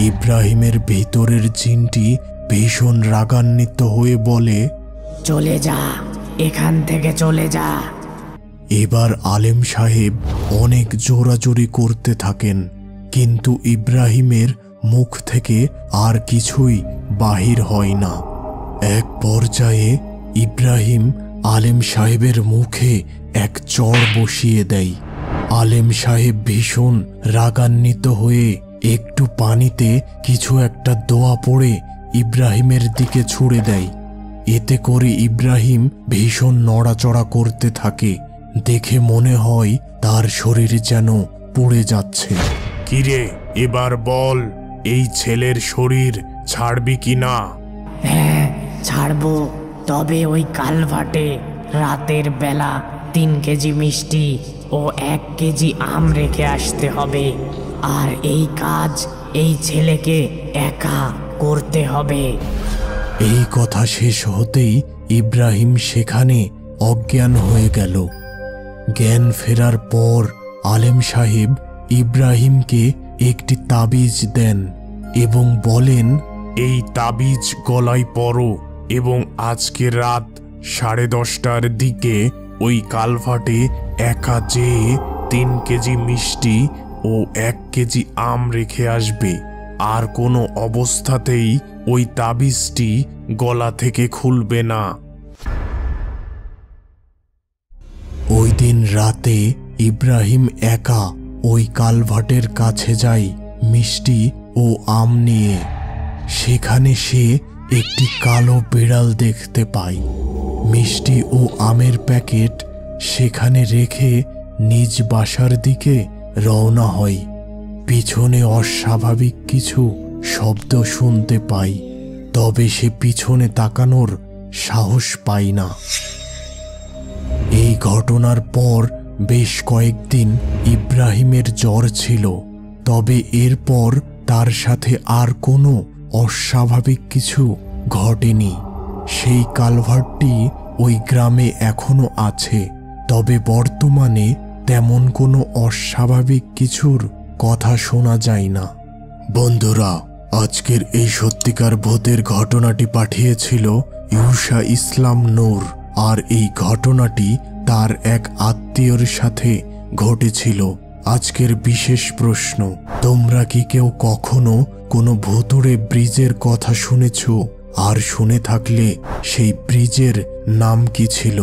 ইব্রাহিমের ভেতরের জিনটি ভীষণ রাগান্বিত হয়ে বলে, চলে যা, এখান থেকে চলে যা। এবার আলেম সাহেব অনেক জোরাজোরি করতে থাকেন, কিন্তু ইব্রাহিমের মুখ থেকে আর কিছুই বাহির হয় না। এক পর্যায়ে ইব্রাহিম আলেম সাহেবের মুখে এক চড় বসিয়ে দেয়। আলেম সাহেব ভীষণ রাগান্বিত হয়ে একটু পানিতে কিছু একটা দোয়া পড়ে ইব্রাহিমের দিকে ছুঁড়ে দেয়। এতে করে ইব্রাহিম ভীষণ নড়াচড়া করতে থাকে। দেখে মনে হয় তার শরীর যেন পুড়ে যাচ্ছে। কিরে, এবার বল, এই ছেলের শরীর ছাড়বি কি না? হ্যাঁ, ছাড়বো, তবে ওই কালভার্টে রাতের বেলা 3 কেজি মিষ্টি ও 1 কেজি আম রেখে আসতে হবে। আর এই কাজ এই ছেলেকে একা করতে হবে। এই কথা শেষ হতেই ইব্রাহিম সেখানে অজ্ঞান হয়ে গেল। জ্ঞান ফেরার পর আলেম সাহেব ইব্রাহিমকে একটি তাবিজ দেন এবং বলেন, এই তাবিজ গলায় পরো এবং আজকে রাত 10:30টার দিকে ওই কালভার্টে একা যেয়ে 3 কেজি মিষ্টি ও 1 কেজি আম রেখে আসবে। আর কোনো অবস্থাতেই ওই তাবিজটি গলা থেকে খুলবে না। ওই দিন রাতে ইব্রাহিম একা ওই কালভার্টের কাছে যায় মিষ্টি ও আম নিয়ে। সেখানে সে একটি কালো বিড়াল দেখতে পায়। মিষ্টি ও আমের প্যাকেট সেখানে রেখে নিজ বাসার দিকে রওনা হয়। পিছনে অস্বাভাবিক কিছু শব্দ শুনতে পায়, তবে সে পিছনে তাকানোর সাহস পায় না। এই ঘটনার পর বেশ কয়েকদিন ইব্রাহিমের জ্বর ছিল, তবে এরপর তার সাথে আর কোনো অস্বাভাবিক কিছু ঘটেনি। সেই কালভার্টটি ওই গ্রামে এখনো আছে, তবে বর্তমানে তেমন কোনো অস্বাভাবিক কিছুর কথা শোনা যায় না। বন্ধুরা, আজকের এই সত্যিকার ভূতের ঘটনাটি পাঠিয়েছিল ইউসা ইসলাম নূর। আর এই ঘটনাটি তার এক আত্মীয়র সাথে ঘটেছিল। আজকের বিশেষ প্রশ্ন, তোমরা কি কেউ কখনো কোনো ভুতুড়ে ব্রিজের কথা শুনেছ? আর শুনে থাকলে সেই ব্রিজের নাম কি ছিল?